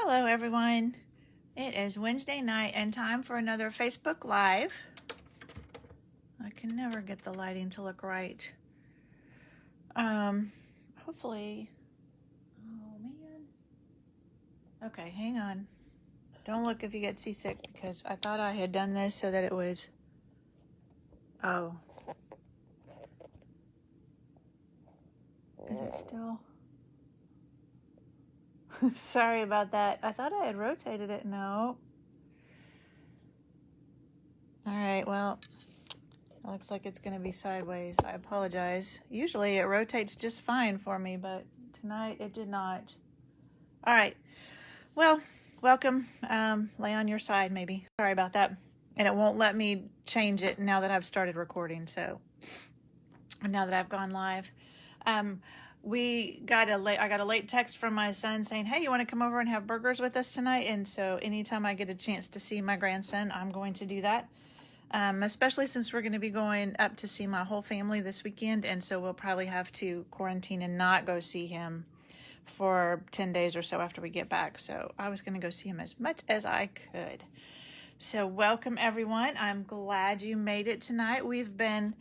Hello everyone. It is Wednesday night and time for another Facebook Live. I can never get the lighting to look right. Hopefully, oh man. Okay, hang on. Don't look if you get seasick because I thought I had done this so that it was, oh. Is it still? Sorry about that. I thought I had rotated it. No. All right, well, it looks like it's going to be sideways. I apologize. Usually it rotates just fine for me, but tonight it did not. All right. Well, welcome. Lay on your side, maybe. Sorry about that. And it won't let me change it now that I've started recording. So now that I've gone live. I got a late text from my son saying, hey, you want to come over and have burgers with us tonight? And so anytime I get a chance to see my grandson, I'm going to do that. Especially since we're going to be going up to see my whole family this weekend. And so we'll probably have to quarantine and not go see him for 10 days or so after we get back. So I was going to go see him as much as I could. So welcome everyone. I'm glad you made it tonight. We've been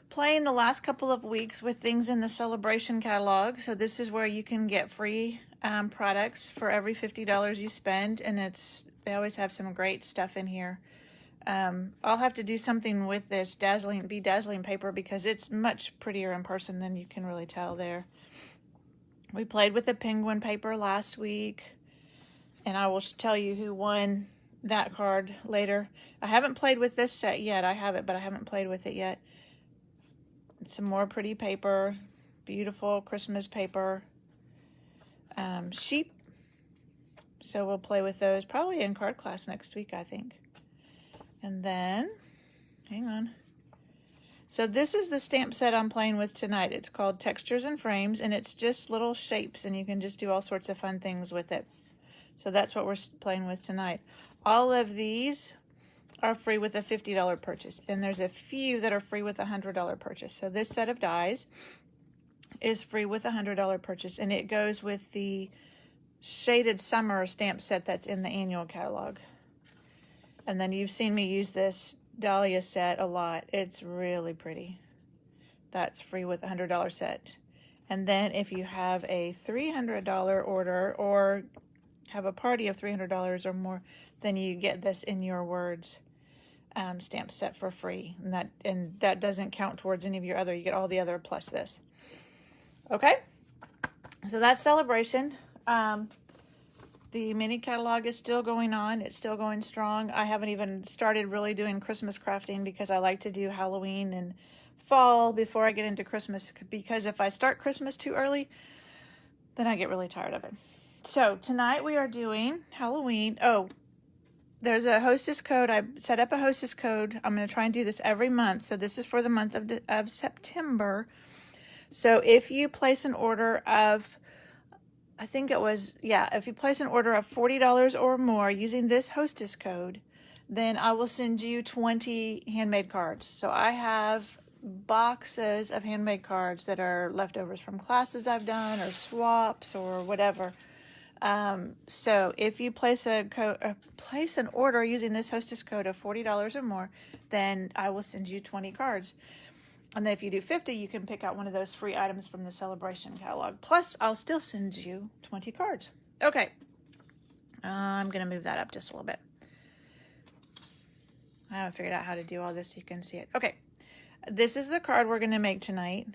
playing the last couple of weeks with things in the celebration catalog. So this is where you can get free products for every $50 you spend. And they always have some great stuff in here. I'll have to do something with this dazzling paper because it's much prettier in person than you can really tell there. We played with the penguin paper last week, and I will tell you who won that card later. I haven't played with this set yet. I have it, but I haven't played with it yet. Some more pretty paper, beautiful Christmas paper, sheep. So we'll play with those probably in card class next week, I think. And then, hang on. So this is the stamp set I'm playing with tonight. It's called Textures and Frames, and it's just little shapes, and you can just do all sorts of fun things with it. So that's what we're playing with tonight. All of these are free with a $50 purchase. Then there's a few that are free with a $100 purchase. So this set of dies is free with a $100 purchase, and it goes with the shaded summer stamp set that's in the annual catalog. And then you've seen me use this Dahlia set a lot. It's really pretty. That's free with a $100 set. And then if you have a $300 order or have a party of $300 or more, then you get this In Your Words stamp set for free. And that doesn't count towards any of your other. You get all the other plus this. Okay? So that's celebration. The mini catalog is still going on. It's still going strong. I haven't even started really doing Christmas crafting because I like to do Halloween and fall before I get into Christmas, because if I start Christmas too early, then I get really tired of it. So tonight we are doing Halloween. Oh, there's a hostess code. I set up a hostess code. I'm going to try and do this every month. So this is for the month of September. So if you place an order of, I think it was, yeah, if you place an order of $40 or more using this hostess code, then I will send you 20 handmade cards. So I have boxes of handmade cards that are leftovers from classes I've done or swaps or whatever. So if you place an order using this hostess code of $40 or more, then I will send you 20 cards. And then if you do 50, you can pick out one of those free items from the celebration catalog. Plus, I'll still send you 20 cards. Okay. I'm going to move that up just a little bit. I haven't figured out how to do all this so you can see it. Okay. This is the card we're going to make tonight.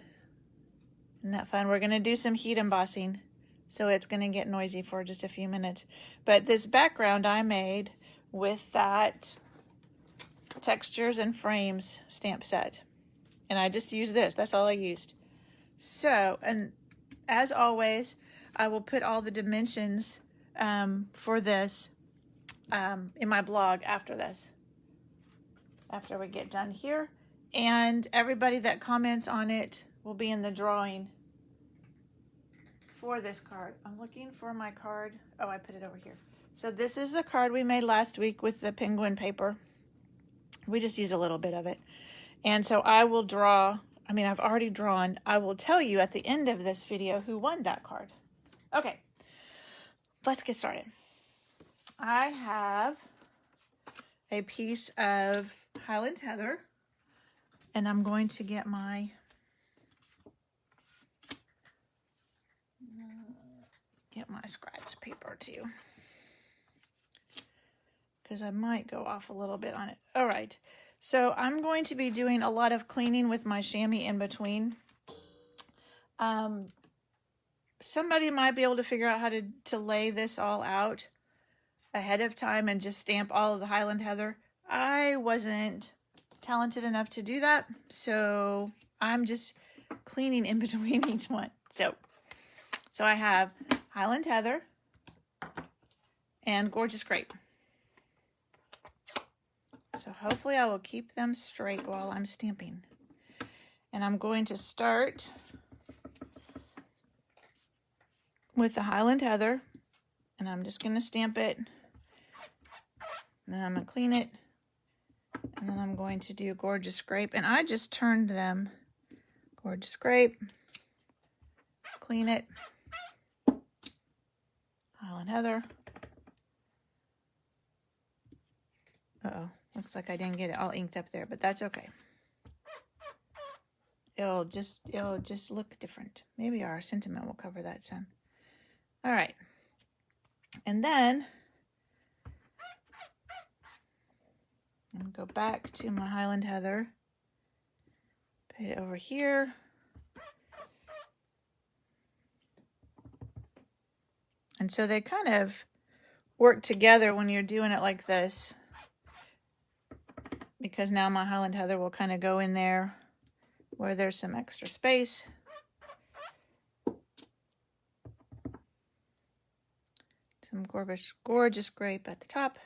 Isn't that fun? We're going to do some heat embossing. So it's going to get noisy for just a few minutes. But this background I made with that Textures and Frames stamp set. And I just used this. That's all I used. So, and as always, I will put all the dimensions for this in my blog after this. After we get done here. And everybody that comments on it will be in the drawing for this card. I'm looking for my card. Oh, I put it over here. So this is the card we made last week with the penguin paper. We just use a little bit of it. And so I will draw, I've already drawn. I will tell you at the end of this video who won that card. Okay, let's get started. I have a piece of Highland Heather, and I'm going to get my scratch paper too, because I might go off a little bit on it. All right, so I'm going to be doing a lot of cleaning with my chamois in between. Somebody might be able to figure out how to lay this all out ahead of time and just stamp all of the Highland Heather. I wasn't talented enough to do that, so I'm just cleaning in between each one. So I have Highland Heather and Gorgeous Grape. So hopefully I will keep them straight while I'm stamping. And I'm going to start with the Highland Heather, and I'm just going to stamp it. And then I'm going to clean it. And then I'm going to do Gorgeous Grape. And I just turned them. Gorgeous Grape. Clean it. Highland Heather. Uh-oh. Looks like I didn't get it all inked up there, but that's okay. It'll just look different. Maybe our sentiment will cover that some. All right. And then I'm going to go back to my Highland Heather. Put it over here. And so they kind of work together when you're doing it like this, because now my Highland Heather will kind of go in there where there's some extra space. Some gorgeous grape at the top.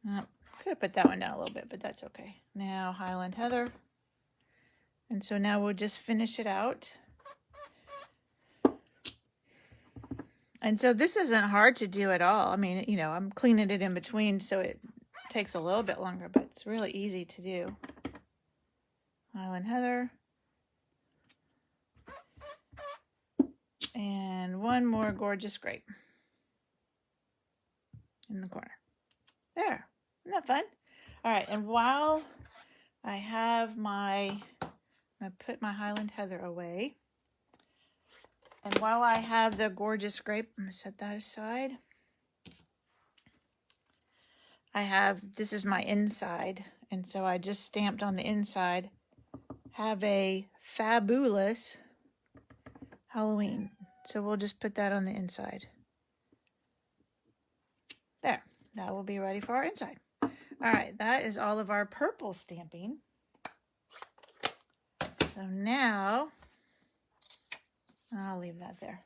Could have put that one down a little bit, but that's okay. Now Highland Heather. And so now we'll just finish it out. And so this isn't hard to do at all. I mean, you know, I'm cleaning it in between, so it takes a little bit longer, but it's really easy to do. Highland Heather. And one more Gorgeous Grape in the corner. There. Isn't that fun? All right, and while I have I'm going to put my Highland Heather away. And while I have the Gorgeous Grape, I'm going to set that aside. This is my inside, and so I just stamped on the inside, have a fabulous Halloween. So we'll just put that on the inside. There, that will be ready for our inside. All right, that is all of our purple stamping. So now, I'll leave that there.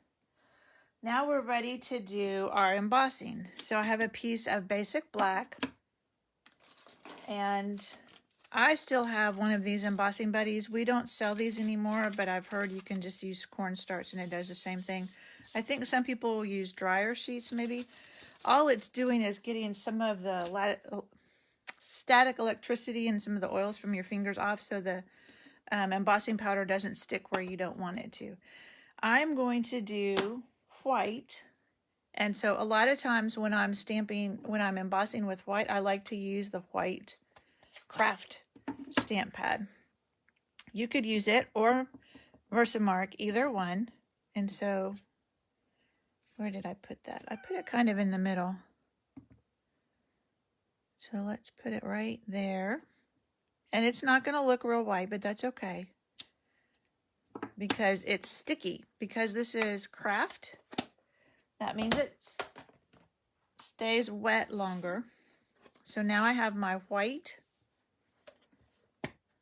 Now we're ready to do our embossing. So I have a piece of basic black, and I still have one of these embossing buddies. We don't sell these anymore, but I've heard you can just use cornstarch and it does the same thing. I think some people will use dryer sheets maybe. All it's doing is getting some of the static electricity and some of the oils from your fingers off, so the embossing powder doesn't stick where you don't want it to. I'm going to do white, and so a lot of times when I'm embossing with white, I like to use the white craft stamp pad. You could use it or Versamark, either one. And so where did I put that? I put it kind of in the middle. So let's put it right there. And it's not going to look real white, but that's okay, because it's sticky. Because this is craft, that means it stays wet longer. So now I have my white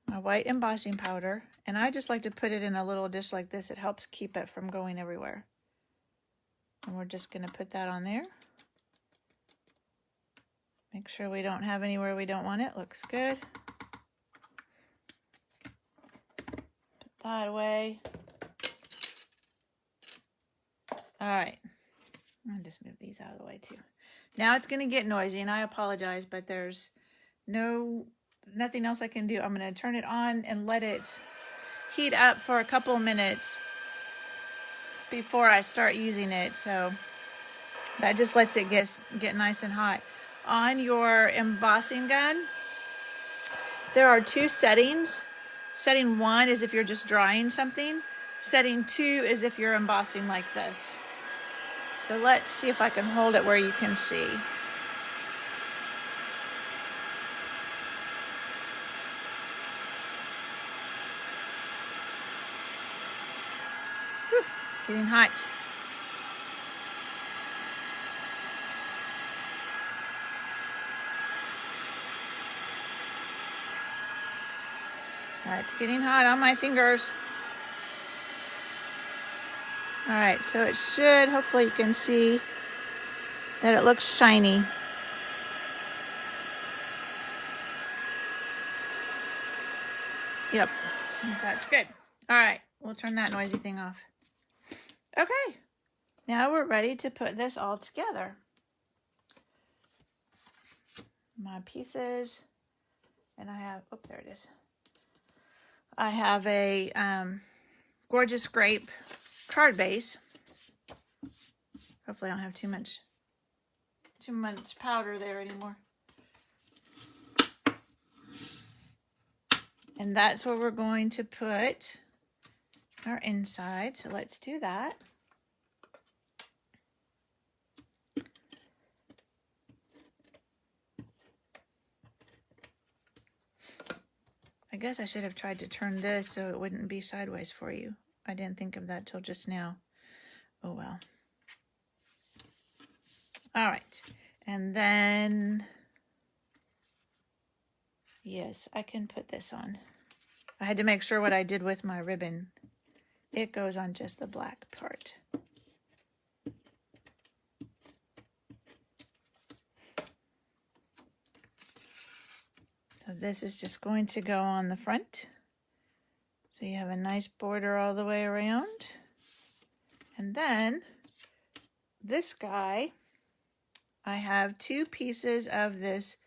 embossing powder, and I just like to put it in a little dish like this. It helps keep it from going everywhere. And we're just going to put that on there. Make sure we don't have anywhere we don't want it. Looks good. Put that away. All right. I'll just move these out of the way too. Now it's going to get noisy, and I apologize, but there's nothing else I can do. I'm going to turn it on and let it heat up for a couple minutes before I start using it. So That just lets it get nice and hot. On your embossing gun, there are 2 settings. Setting 1 is if you're just drawing something. Setting 2 is if you're embossing like this. So let's see if I can hold it where you can see. Whew, getting hot. It's getting hot on my fingers. All right, so it should, hopefully you can see that it looks shiny. Yep, that's good. All right, we'll turn that noisy thing off. Okay, now we're ready to put this all together. My pieces, and I have, oh, there it is. I have a gorgeous grape card base. Hopefully I don't have too much powder there anymore. And that's where we're going to put our inside. So let's do that. I guess I should have tried to turn this so it wouldn't be sideways for you. I didn't think of that till just now. Oh well. All right. And then, yes, I can put this on. I had to make sure what I did with my ribbon. It goes on just the black part. So this is just going to go on the front. So you have a nice border all the way around. And then this guy, I have 2 pieces of this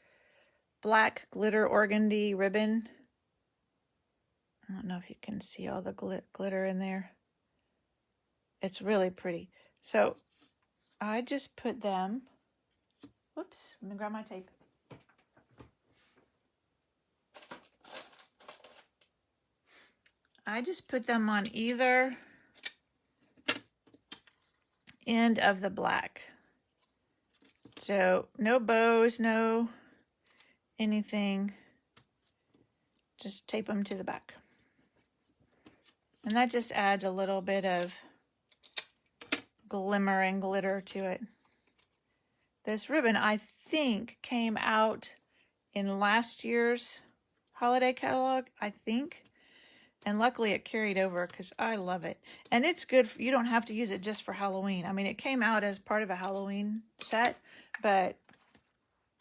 black glitter organdy ribbon. I don't know if you can see all the glitter in there. It's really pretty. So I just put them, whoops, let me grab my tape. I just put them on either end of the black. So no bows, no anything. Just tape them to the back. And that just adds a little bit of glimmer and glitter to it. This ribbon, I think, came out in last year's holiday catalog, I think. And luckily it carried over because I love it. And it's good. You don't have to use it just for Halloween. I mean, it came out as part of a Halloween set, but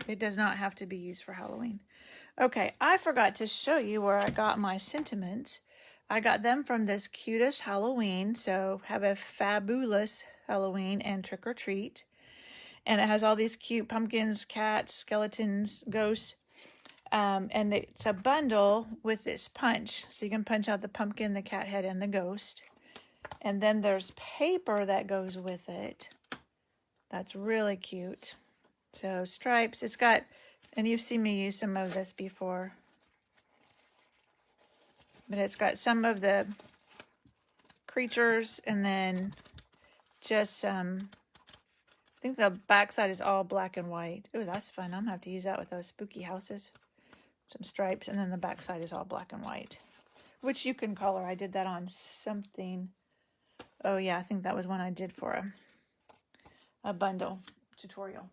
it does not have to be used for Halloween. Okay, I forgot to show you where I got my sentiments. I got them from this Cutest Halloween. So have a fabulous Halloween and trick or treat. And it has all these cute pumpkins, cats, skeletons, ghosts. And it's a bundle with this punch. So you can punch out the pumpkin, the cat head, and the ghost. And then there's paper that goes with it. That's really cute. So stripes. It's got, and you've seen me use some of this before. But it's got some of the creatures and then just some, I think the backside is all black and white. Ooh, that's fun. I'm going to have to use that with those spooky houses. Some stripes, and then the back side is all black and white, which you can color. I did that on something. Oh yeah, I think that was one I did for a bundle tutorial.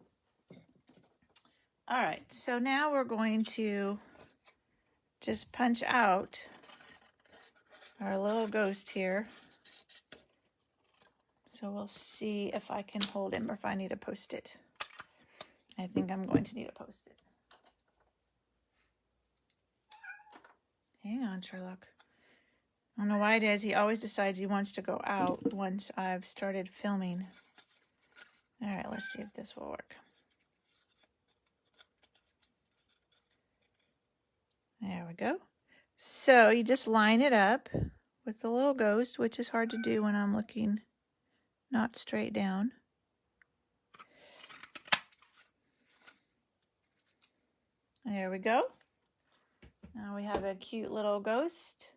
All right, so now we're going to just punch out our little ghost here. So we'll see if I can hold him or if I need a Post-it. I think I'm going to need a Post-it. Hang on, Sherlock. I don't know why it is. He always decides he wants to go out once I've started filming. All right, let's see if this will work. There we go. So you just line it up with the little ghost, which is hard to do when I'm looking not straight down. There we go. Now we have a cute little ghost.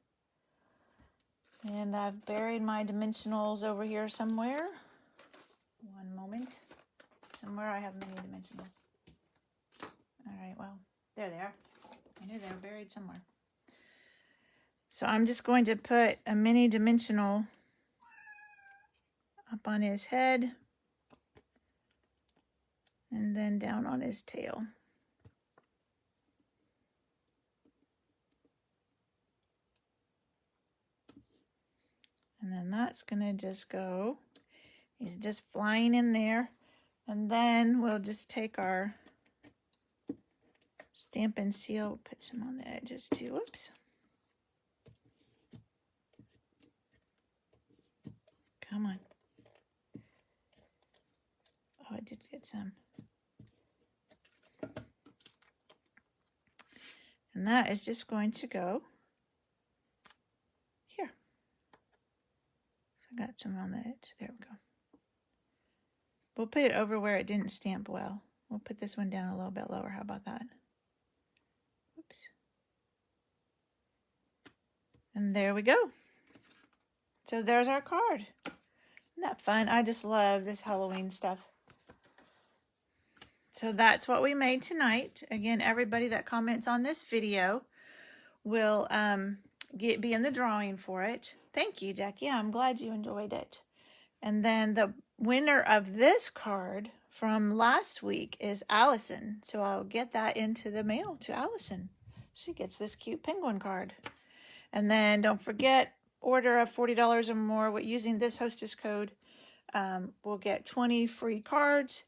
And I've buried my dimensionals over here somewhere. One moment. Somewhere I have many dimensionals. All right, well, there they are. I knew they were buried somewhere. So I'm just going to put a mini dimensional up on his head and then down on his tail. And then that's going to just go. He's just flying in there. And then we'll just take our stamp and seal, put some on the edges too. Whoops. Come on. Oh, I did get some. And that is just going to go here. So I got some on the edge. There we go. We'll put it over where it didn't stamp well. We'll put this one down a little bit lower. How about that? Oops. And there we go. So there's our card. Isn't that fun? I just love this Halloween stuff. So that's what we made tonight. Again, everybody that comments on this video will be in the drawing for it. Thank you, Jackie. I'm glad you enjoyed it. And then the winner of this card from last week is Allison. So I'll get that into the mail to Allison. She gets this cute penguin card. And then don't forget, order of $40 or more using this hostess code. We'll get 20 free cards.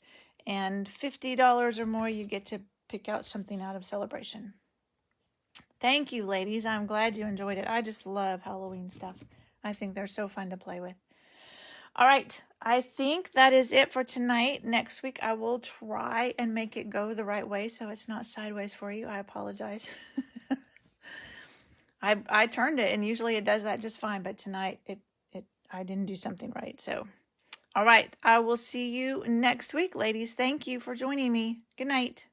And $50 or more, you get to pick out something out of Celebration. Thank you, ladies. I'm glad you enjoyed it. I just love Halloween stuff. I think they're so fun to play with. All right. I think that is it for tonight. Next week, I will try and make it go the right way so it's not sideways for you. I apologize. I turned it, and usually it does that just fine. But tonight, I didn't do something right. So, all right. I will see you next week, ladies. Thank you for joining me. Good night.